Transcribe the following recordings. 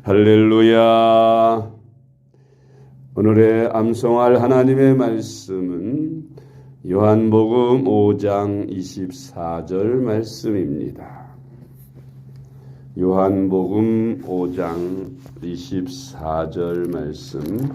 할렐루야. 오늘의 암송할 하나님의 말씀은 요한복음 5장 24절 말씀입니다. 요한복음 5장 24절 말씀.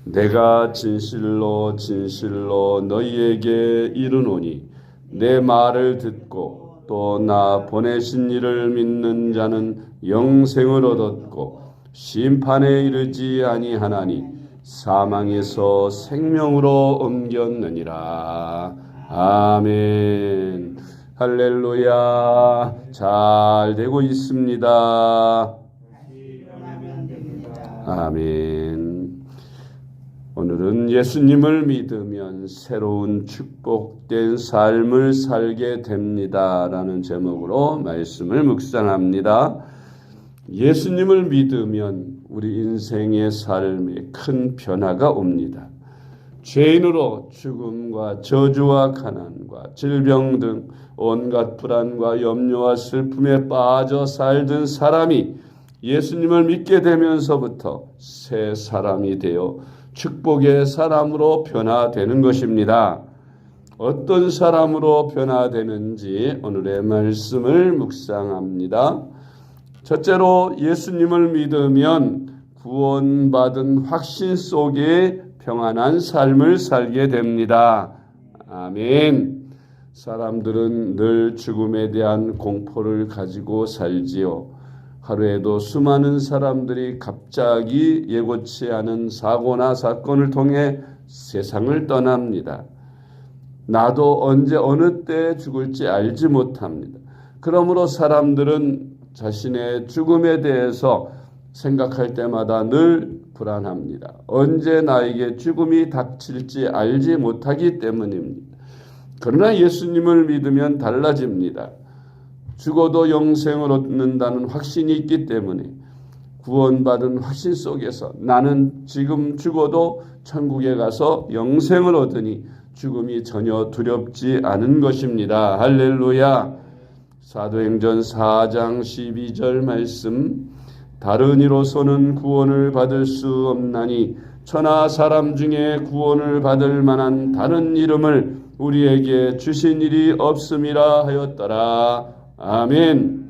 내가 진실로 진실로 너희에게 이르노니 내 말을 듣고 또 나 보내신 이를 믿는 자는 영생을 얻었고 심판에 이르지 아니하나니 사망에서 생명으로 옮겼느니라. 아멘. 할렐루야. 잘 되고 있습니다. 아멘. 오늘은 예수님을 믿으면 새로운 축복된 삶을 살게 됩니다 라는 제목으로 말씀을 묵상합니다. 예수님을 믿으면 우리 인생의 삶에 큰 변화가 옵니다. 죄인으로 죽음과 저주와 가난과 질병 등 온갖 불안과 염려와 슬픔에 빠져 살던 사람이 예수님을 믿게 되면서부터 새 사람이 되어 축복의 사람으로 변화되는 것입니다. 어떤 사람으로 변화되는지 오늘의 말씀을 묵상합니다. 첫째로 예수님을 믿으면 구원받은 확신 속에 평안한 삶을 살게 됩니다. 아멘. 사람들은 늘 죽음에 대한 공포를 가지고 살지요. 하루에도 수많은 사람들이 갑자기 예고치 않은 사고나 사건을 통해 세상을 떠납니다. 나도 언제 어느 때 죽을지 알지 못합니다. 그러므로 사람들은 자신의 죽음에 대해서 생각할 때마다 늘 불안합니다. 언제 나에게 죽음이 닥칠지 알지 못하기 때문입니다. 그러나 예수님을 믿으면 달라집니다. 죽어도 영생을 얻는다는 확신이 있기 때문에 구원받은 확신 속에서 나는 지금 죽어도 천국에 가서 영생을 얻으니 죽음이 전혀 두렵지 않은 것입니다. 할렐루야. 사도행전 4장 12절 말씀. 다른 이로서는 구원을 받을 수 없나니 천하 사람 중에 구원을 받을 만한 다른 이름을 우리에게 주신 일이 없음이라 하였더라. 아멘.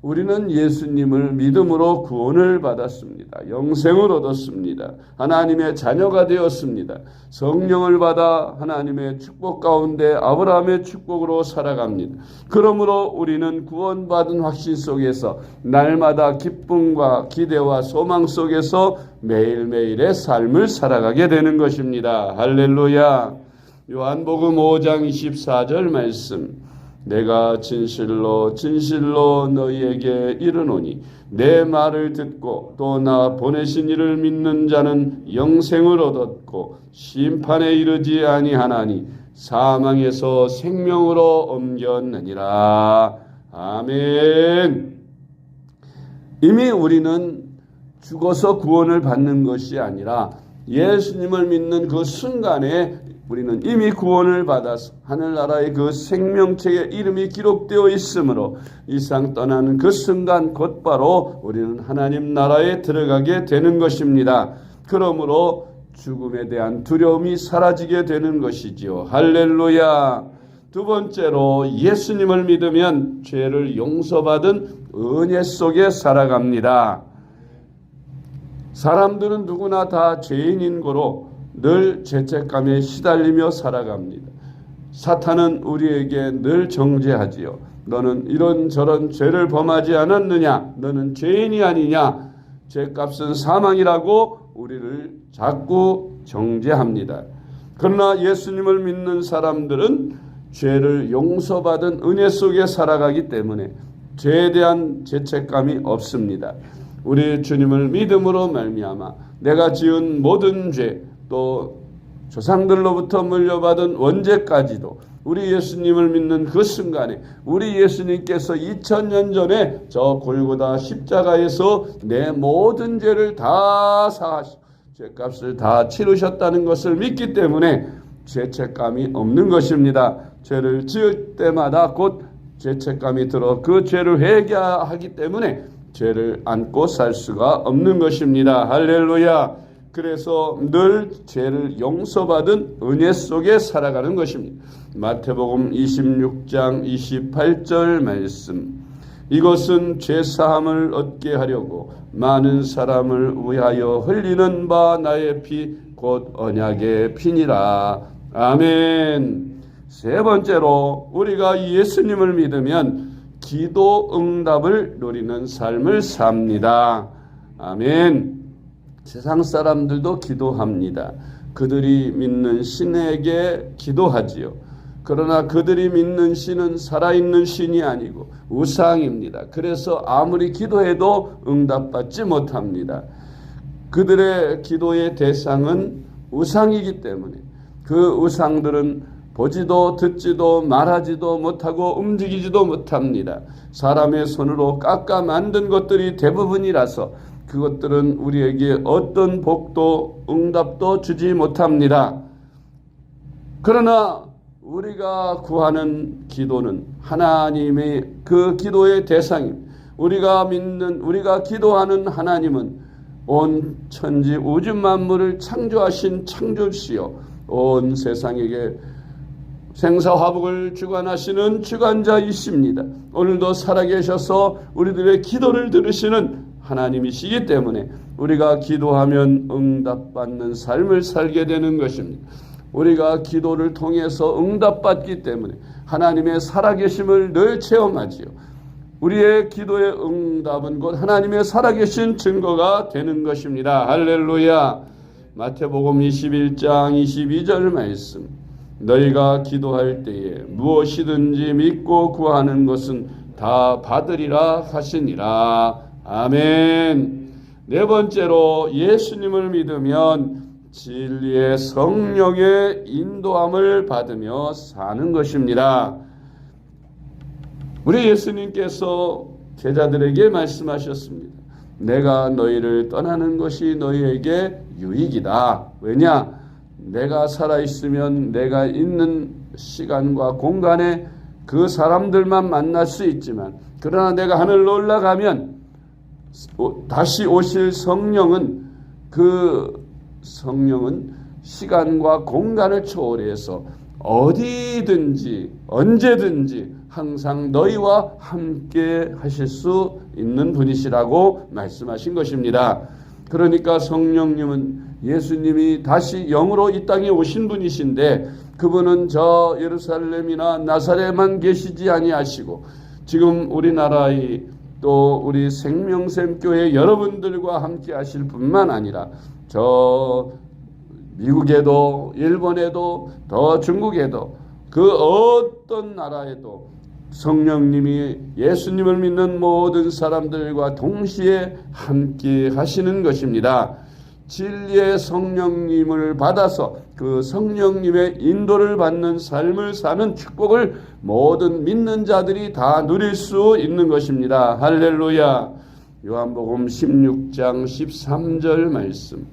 우리는 예수님을 믿음으로 구원을 받았습니다. 영생을 얻었습니다. 하나님의 자녀가 되었습니다. 성령을 받아 하나님의 축복 가운데 아브라함의 축복으로 살아갑니다. 그러므로 우리는 구원받은 확신 속에서 날마다 기쁨과 기대와 소망 속에서 매일매일의 삶을 살아가게 되는 것입니다. 할렐루야. 요한복음 5장 24절 말씀. 내가 진실로 진실로 너희에게 이르노니 내 말을 듣고 또 나 보내신 이를 믿는 자는 영생을 얻었고 심판에 이르지 아니하나니 사망에서 생명으로 옮겼느니라. 아멘. 이미 우리는 죽어서 구원을 받는 것이 아니라 예수님을 믿는 그 순간에 우리는 이미 구원을 받아서 하늘나라의 그 생명책에 이름이 기록되어 있으므로 이 세상 떠나는 그 순간 곧바로 우리는 하나님 나라에 들어가게 되는 것입니다. 그러므로 죽음에 대한 두려움이 사라지게 되는 것이지요. 할렐루야. 두 번째로 예수님을 믿으면 죄를 용서받은 은혜 속에 살아갑니다. 사람들은 누구나 다 죄인인 거로 늘 죄책감에 시달리며 살아갑니다. 사탄은 우리에게 늘 정죄하지요. 너는 이런저런 죄를 범하지 않았느냐? 너는 죄인이 아니냐? 죄값은 사망이라고 우리를 자꾸 정죄합니다. 그러나 예수님을 믿는 사람들은 죄를 용서받은 은혜 속에 살아가기 때문에 죄에 대한 죄책감이 없습니다. 우리 주님을 믿음으로 말미암아 내가 지은 모든 죄, 또 조상들로부터 물려받은 원죄까지도 우리 예수님을 믿는 그 순간에 우리 예수님께서 2000년 전에 저 골고다 십자가에서 내 모든 죄를 다 사하시고 죄값을 다 치르셨다는 것을 믿기 때문에 죄책감이 없는 것입니다. 죄를 지을 때마다 곧 죄책감이 들어 그 죄를 회개하기 때문에 죄를 안고 살 수가 없는 것입니다. 할렐루야. 그래서 늘 죄를 용서받은 은혜 속에 살아가는 것입니다. 마태복음 26장 28절 말씀. 이것은 죄사함을 얻게 하려고 많은 사람을 위하여 흘리는 바 나의 피 곧 언약의 피니라. 아멘. 세 번째로 우리가 예수님을 믿으면 기도 응답을 누리는 삶을 삽니다. 아멘. 세상 사람들도 기도합니다. 그들이 믿는 신에게 기도하지요. 그러나 그들이 믿는 신은 살아있는 신이 아니고 우상입니다. 그래서 아무리 기도해도 응답받지 못합니다. 그들의 기도의 대상은 우상이기 때문에 그 우상들은 보지도 듣지도 말하지도 못하고 움직이지도 못합니다. 사람의 손으로 깎아 만든 것들이 대부분이라서 그것들은 우리에게 어떤 복도 응답도 주지 못합니다. 그러나 우리가 구하는 기도는 하나님의 그 기도의 대상입니다. 우리가 기도하는 하나님은 온 천지 우주 만물을 창조하신 창조주시요 온 세상에게 생사화복을 주관하시는 주관자이십니다. 오늘도 살아계셔서 우리들의 기도를 들으시는 하나님이시기 때문에 우리가 기도하면 응답받는 삶을 살게 되는 것입니다. 우리가 기도를 통해서 응답받기 때문에 하나님의 살아계심을 늘 체험하지요. 우리의 기도의 응답은 곧 하나님의 살아계신 증거가 되는 것입니다. 할렐루야. 마태복음 21장 22절 말씀. 너희가 기도할 때에 무엇이든지 믿고 구하는 것은 다 받으리라 하시니라. 아멘. 네 번째로 예수님을 믿으면 진리의 성령의 인도함을 받으며 사는 것입니다. 우리 예수님께서 제자들에게 말씀하셨습니다. 내가 너희를 떠나는 것이 너희에게 유익이다. 왜냐? 내가 살아있으면 내가 있는 시간과 공간에 그 사람들만 만날 수 있지만 그러나 내가 하늘로 올라가면 다시 오실 성령은 그 성령은 시간과 공간을 초월해서 어디든지 언제든지 항상 너희와 함께 하실 수 있는 분이시라고 말씀하신 것입니다. 그러니까 성령님은 예수님이 다시 영으로 이 땅에 오신 분이신데 그분은 저 예루살렘이나 나사렛만 계시지 아니하시고 지금 우리나라의 또 우리 생명샘교회 여러분들과 함께 하실 뿐만 아니라 저 미국에도 일본에도 더 중국에도 그 어떤 나라에도 성령님이 예수님을 믿는 모든 사람들과 동시에 함께 하시는 것입니다. 진리의 성령님을 받아서 그 성령님의 인도를 받는 삶을 사는 축복을 모든 믿는 자들이 다 누릴 수 있는 것입니다. 할렐루야. 요한복음 16장 13절 말씀.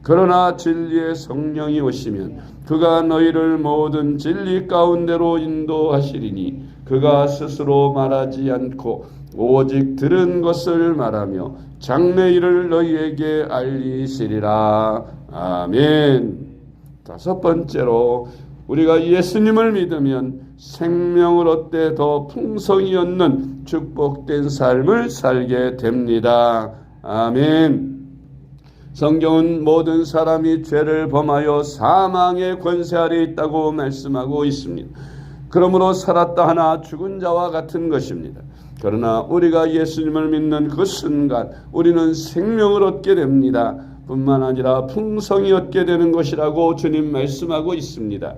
그러나 진리의 성령이 오시면 그가 너희를 모든 진리 가운데로 인도하시리니 그가 스스로 말하지 않고 오직 들은 것을 말하며 장래일을 너희에게 알리시리라. 아멘. 다섯 번째로 우리가 예수님을 믿으면 생명을 얻되 더 풍성히 얻는 축복된 삶을 살게 됩니다. 아멘. 성경은 모든 사람이 죄를 범하여 사망의 권세 아래 있다고 말씀하고 있습니다. 그러므로 살았다 하나 죽은 자와 같은 것입니다. 그러나 우리가 예수님을 믿는 그 순간 우리는 생명을 얻게 됩니다. 뿐만 아니라 풍성히 얻게 되는 것이라고 주님 말씀하고 있습니다.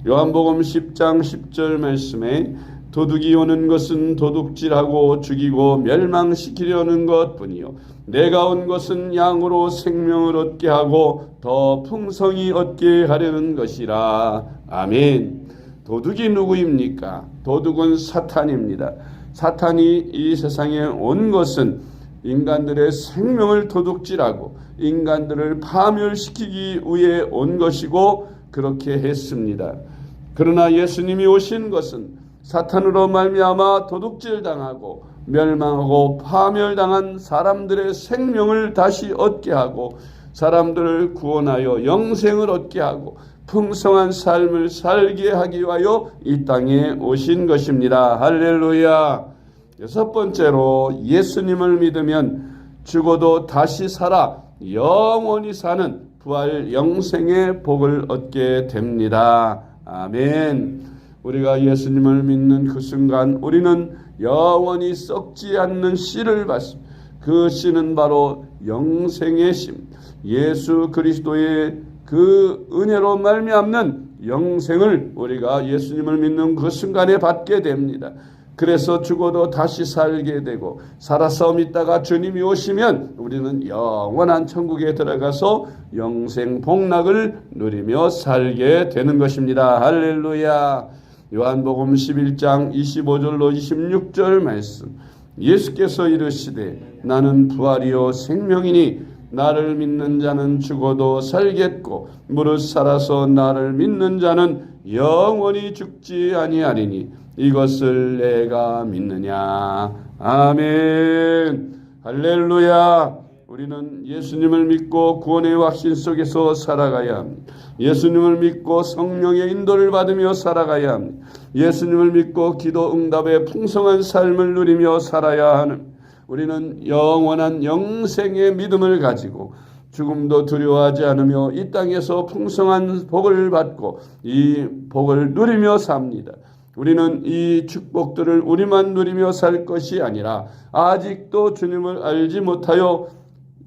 요한복음 10장 10절 말씀에 도둑이 오는 것은 도둑질하고 죽이고 멸망시키려는 것뿐이요 내가 온 것은 양으로 생명을 얻게 하고 더 풍성히 얻게 하려는 것이라. 아멘. 도둑이 누구입니까? 도둑은 사탄입니다. 사탄이 이 세상에 온 것은 인간들의 생명을 도둑질하고 인간들을 파멸시키기 위해 온 것이고 그렇게 했습니다. 그러나 예수님이 오신 것은 사탄으로 말미암아 도둑질당하고 멸망하고 파멸당한 사람들의 생명을 다시 얻게 하고 사람들을 구원하여 영생을 얻게 하고 풍성한 삶을 살게 하기 위하여 이 땅에 오신 것입니다. 할렐루야. 여섯 번째로 예수님을 믿으면 죽어도 다시 살아 영원히 사는 부활 영생의 복을 얻게 됩니다. 아멘. 우리가 예수님을 믿는 그 순간 우리는 영원히 썩지 않는 씨를 받습니다. 그 씨는 바로 영생의 씨, 예수 그리스도의 그 은혜로 말미암는 영생을 우리가 예수님을 믿는 그 순간에 받게 됩니다. 그래서 죽어도 다시 살게 되고 살아서 있다가 주님이 오시면 우리는 영원한 천국에 들어가서 영생 복락을 누리며 살게 되는 것입니다. 할렐루야. 요한복음 11장 25절로 26절 말씀. 예수께서 이르시되 나는 부활이요 생명이니 나를 믿는 자는 죽어도 살겠고 무릇 살아서 나를 믿는 자는 영원히 죽지 아니하리니 이것을 내가 믿느냐. 아멘. 할렐루야. 우리는 예수님을 믿고 구원의 확신 속에서 살아가야 합니다. 예수님을 믿고 성령의 인도를 받으며 살아가야 합니다. 예수님을 믿고 기도 응답의 풍성한 삶을 누리며 살아야 하는 우리는 영원한 영생의 믿음을 가지고 죽음도 두려워하지 않으며 이 땅에서 풍성한 복을 받고 이 복을 누리며 삽니다. 우리는 이 축복들을 우리만 누리며 살 것이 아니라 아직도 주님을 알지 못하여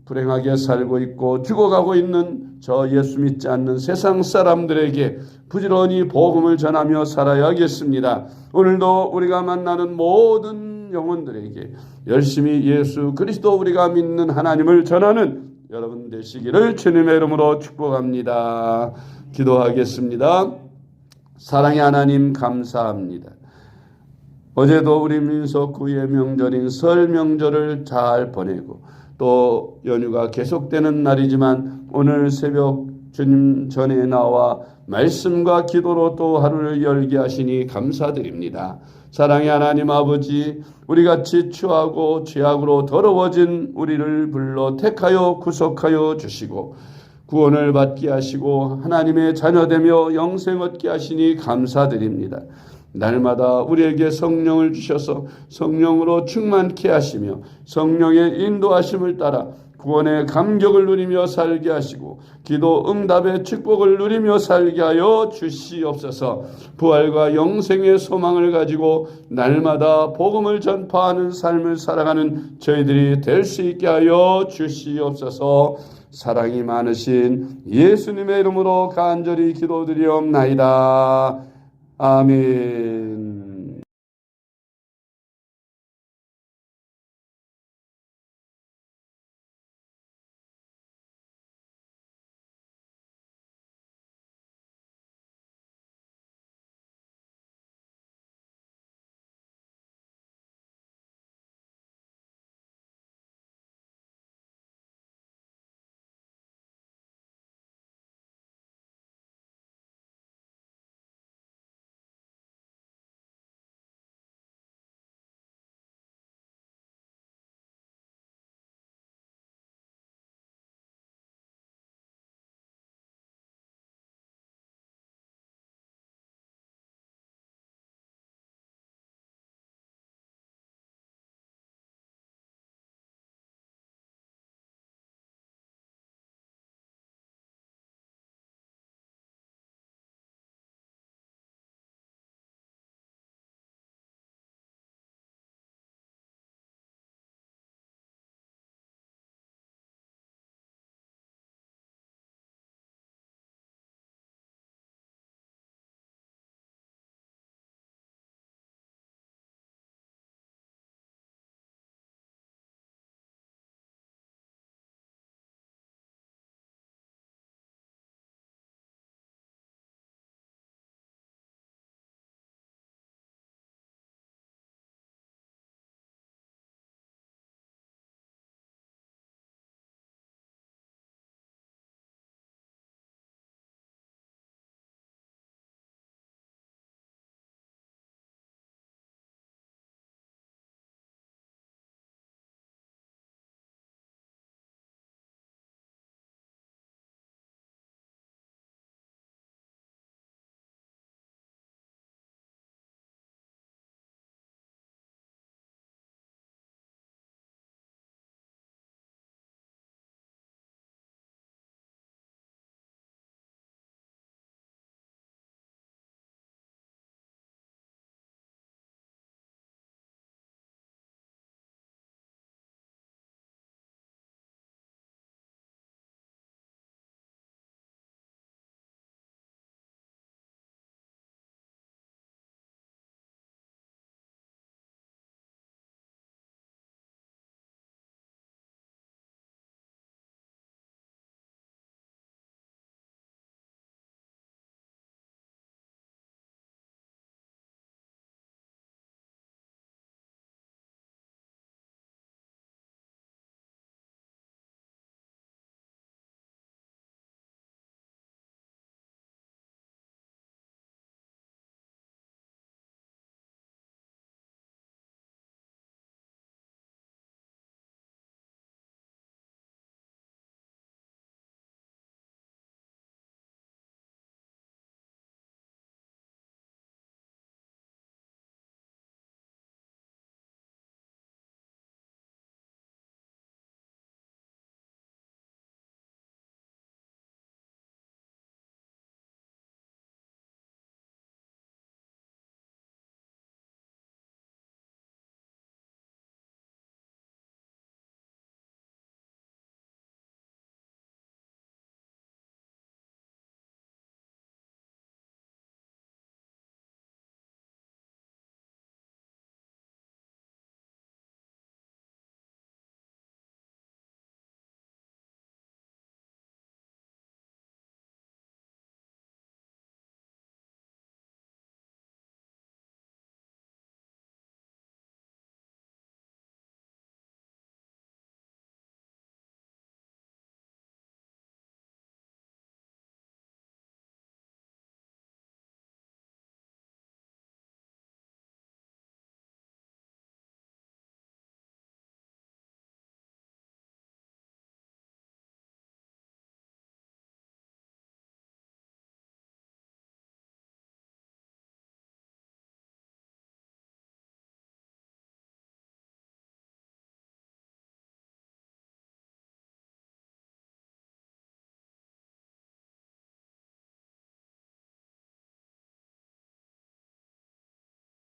불행하게 살고 있고 죽어가고 있는 저 예수 믿지 않는 세상 사람들에게 부지런히 복음을 전하며 살아야겠습니다. 오늘도 우리가 만나는 모든 영혼들에게 열심히 예수 그리스도 우리가 믿는 하나님을 전하는 여러분 되시기를 주님의 이름으로 축복합니다. 기도하겠습니다. 사랑의 하나님 감사합니다. 어제도 우리 민속구의 명절인 설 명절을 잘 보내고 또 연휴가 계속되는 날이지만 오늘 새벽 주님 전에 나와 말씀과 기도로 또 하루를 열게 하시니 감사드립니다. 사랑의 하나님 아버지, 우리같이 추하고 죄악으로 더러워진 우리를 불러 택하여 구속하여 주시고 구원을 받게 하시고 하나님의 자녀되며 영생 얻게 하시니 감사드립니다. 날마다 우리에게 성령을 주셔서 성령으로 충만케 하시며 성령의 인도하심을 따라 구원의 감격을 누리며 살게 하시고 기도 응답의 축복을 누리며 살게 하여 주시옵소서. 부활과 영생의 소망을 가지고 날마다 복음을 전파하는 삶을 살아가는 저희들이 될 수 있게 하여 주시옵소서. 사랑이 많으신 예수님의 이름으로 간절히 기도드리옵나이다. 아멘.